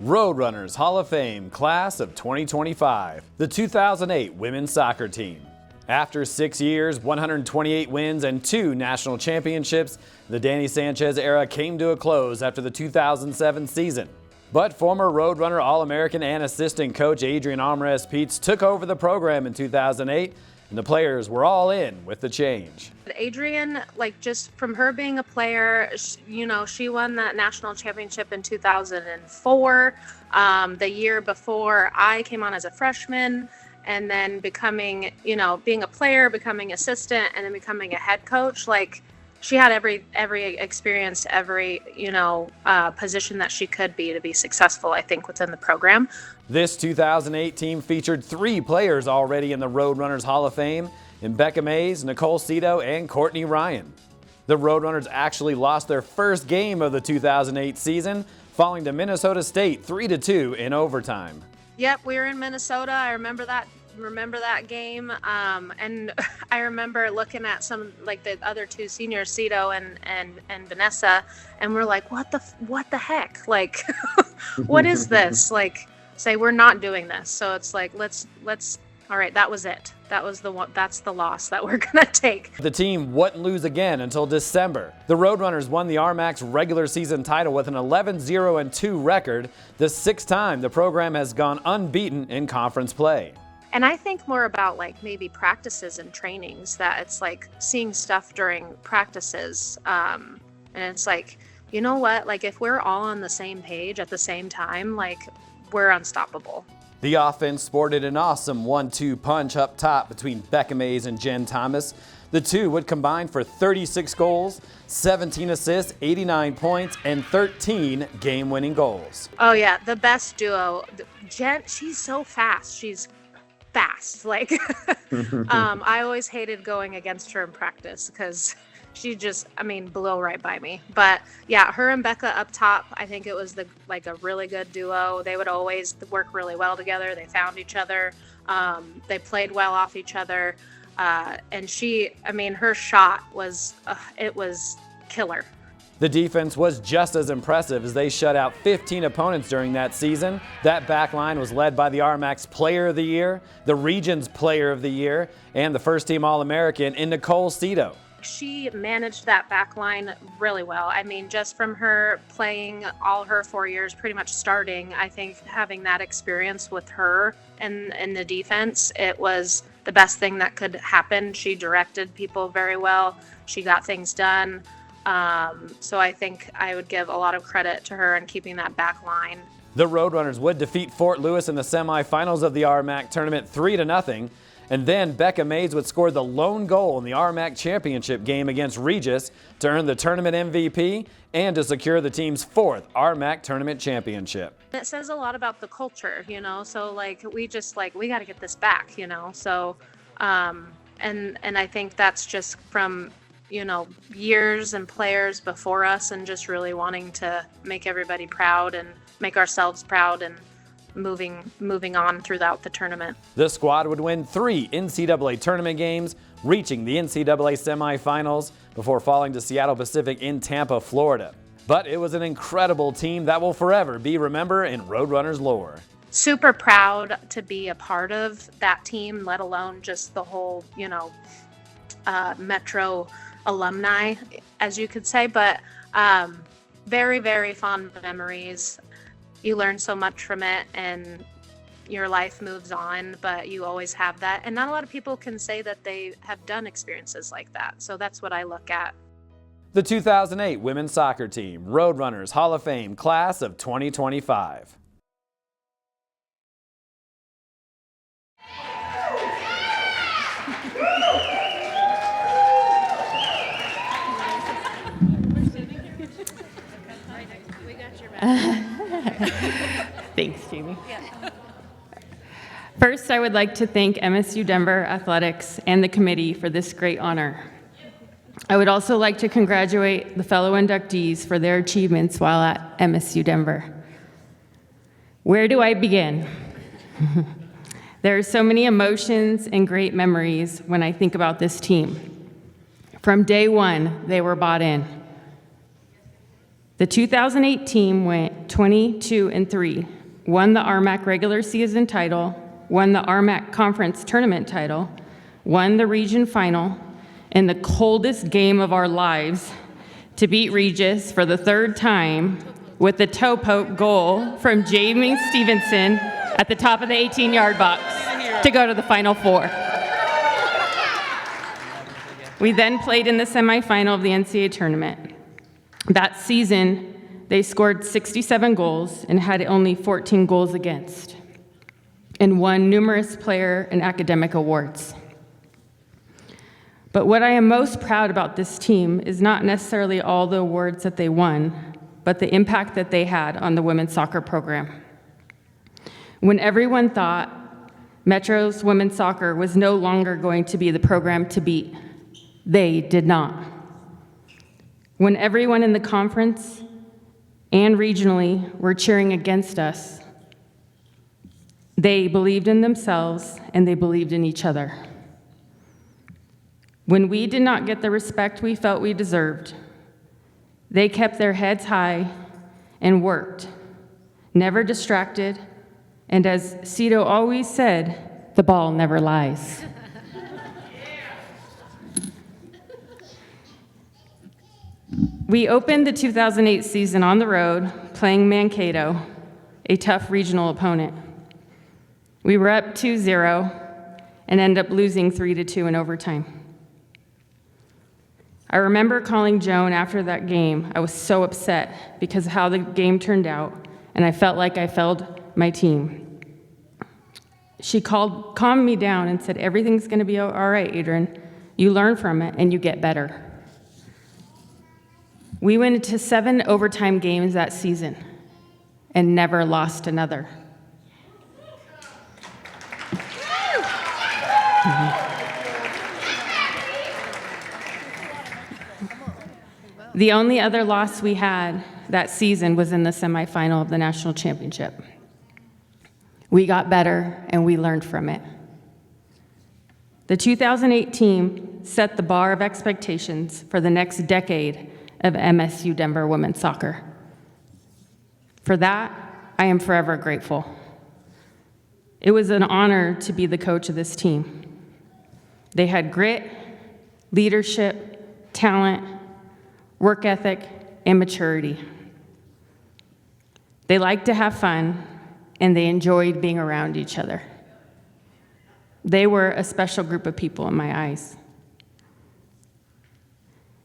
Roadrunners Hall of Fame Class of 2025, the 2008 Women's Soccer Team. After 6 years, 128 wins, and 2 national championships, the Danny Sanchez era came to a close after the 2007 season. But former Roadrunner All-American and assistant coach Adrianne Almaraz took over the program in 2008, and the players were all in with the change. Adrianne, just from her being a player, she won that national championship in 2004. The year before I came on as a freshman, and then becoming, being a player, becoming assistant, and then becoming a head coach. She had every experience, every, position that she could be to be successful, I think, within the program. This 2008 team featured 3 players already in the Roadrunners Hall of Fame in Becca Mays, Nicole Cito, and Courtney Ryan. The Roadrunners actually lost their first game of the 2008 season, falling to Minnesota State 3-2 in overtime. Yep, we were in Minnesota. I remember that game, and I remember looking at some, the other 2 seniors, Cito and Vanessa, and we're like, what the heck? What is this? Say we're not doing this. So it's let's all right, that was it. That's the loss that we're gonna take. The team wouldn't lose again until December. The Roadrunners won the RMAC's regular season title with an 11-0-2 record, the 6th time the program has gone unbeaten in conference play. And I think more about maybe practices and trainings, that it's seeing stuff during practices, and it's you know what, if we're all on the same page at the same time, we're unstoppable. The offense sported an awesome 1-2 punch up top between Becca Mays and Jen Thomas. The two would combine for 36 goals, 17 assists, 89 points, and 13 game-winning goals. Oh yeah, the best duo. Jen, she's so fast. She's fast. I always hated going against her in practice because she just, blew right by me. But yeah, her and Becca up top, I think it was a really good duo. They would always work really well together. They found each other. They played well off each other. And her shot was, it was killer. The defense was just as impressive as they shut out 15 opponents during that season. That back line was led by the RMAC's Player of the Year, the Region's Player of the Year, and the first-team All-American in Nicole Cito. She managed that back line really well. Just from her playing all her 4 years, pretty much starting, I think having that experience with her and in the defense, it was the best thing that could happen. She directed people very well. She got things done. So I think I would give a lot of credit to her in keeping that back line. The Roadrunners would defeat Fort Lewis in the semifinals of the RMAC tournament 3-0. And then Becca Mays would score the lone goal in the RMAC championship game against Regis to earn the tournament MVP and to secure the team's 4th RMAC tournament championship. It says a lot about the culture, so we just we got to get this back, so and I think that's just from years and players before us, and just really wanting to make everybody proud and make ourselves proud, and moving on throughout the tournament. The squad would win 3 NCAA tournament games, reaching the NCAA semifinals before falling to Seattle Pacific in Tampa, Florida. But it was an incredible team that will forever be remembered in Roadrunners lore. Super proud to be a part of that team, let alone just the whole, Metro alumni, as you could say, but very, very fond memories. You learn so much from it, and your life moves on, but you always have that. And not a lot of people can say that they have done experiences like that. So that's what I look at. The 2008 Women's Soccer Team, Roadrunners Hall of Fame Class of 2025. Thanks, Jamie. First, I would like to thank MSU Denver Athletics and the committee for this great honor. I would also like to congratulate the fellow inductees for their achievements while at MSU Denver. Where do I begin? There are so many emotions and great memories when I think about this team. From day one, they were bought in. The 2008 team went 22-3 won the RMAC regular season title, won the RMAC conference tournament title, won the region final, in the coldest game of our lives to beat Regis for the third time with the toe poke goal from Jamie Stevenson at the top of the 18-yard box to go to the Final Four. We then played in the semifinal of the NCAA tournament. That season, they scored 67 goals and had only 14 goals against, and won numerous player and academic awards. But what I am most proud about this team is not necessarily all the awards that they won, but the impact that they had on the women's soccer program. When everyone thought Metro's women's soccer was no longer going to be the program to beat, they did not. When everyone in the conference and regionally were cheering against us, they believed in themselves and they believed in each other. When we did not get the respect we felt we deserved, they kept their heads high and worked, never distracted, and as Cito always said, the ball never lies. We opened the 2008 season on the road, playing Mankato, a tough regional opponent. We were up 2-0 and ended up losing 3-2 in overtime. I remember calling Joan after that game. I was so upset because of how the game turned out, and I felt like I failed my team. She calmed me down and said, "Everything's gonna be all right, Adrianne. You learn from it and you get better." We went into 7 overtime games that season and never lost another. The only other loss we had that season was in the semifinal of the national championship. We got better and we learned from it. The 2008 team set the bar of expectations for the next decade of MSU Denver women's soccer. For that, I am forever grateful. It was an honor to be the coach of this team. They had grit, leadership, talent, work ethic, and maturity. They liked to have fun, and they enjoyed being around each other. They were a special group of people in my eyes.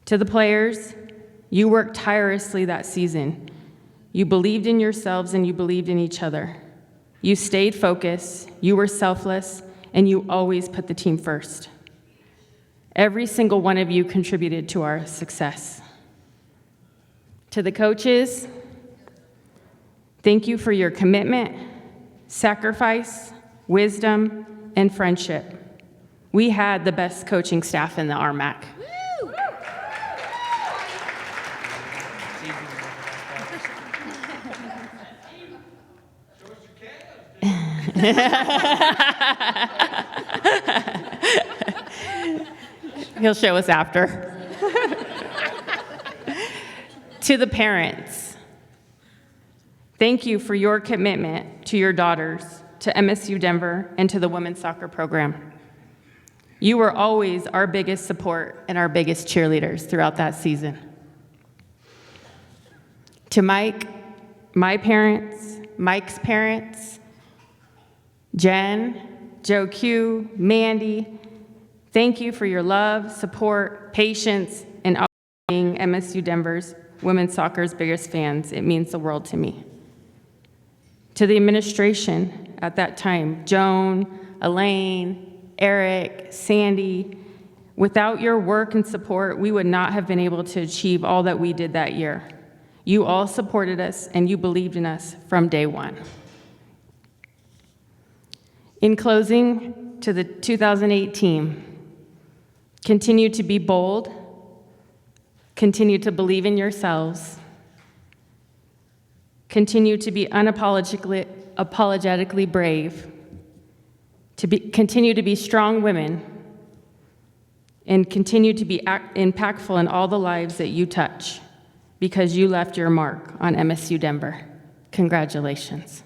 To the players, you worked tirelessly that season. You believed in yourselves and you believed in each other. You stayed focused, you were selfless, and you always put the team first. Every single one of you contributed to our success. To the coaches, thank you for your commitment, sacrifice, wisdom, and friendship. We had the best coaching staff in the RMAC. He'll show us after. To the parents, thank you for your commitment to your daughters, to MSU Denver, and to the women's soccer program. You were always our biggest support and our biggest cheerleaders throughout that season. To Mike, my parents, Mike's parents, Jen, Joe Q, Mandy, thank you for your love, support, patience, and always being MSU Denver's women's soccer's biggest fans. It means the world to me. To the administration at that time, Joan, Elaine, Eric, Sandy, without your work and support, we would not have been able to achieve all that we did that year. You all supported us and you believed in us from day one. In closing, to the 2008 team, continue to be bold, continue to believe in yourselves, continue to be unapologetically brave, continue to be strong women, and continue to be impactful in all the lives that you touch, because you left your mark on MSU Denver. Congratulations.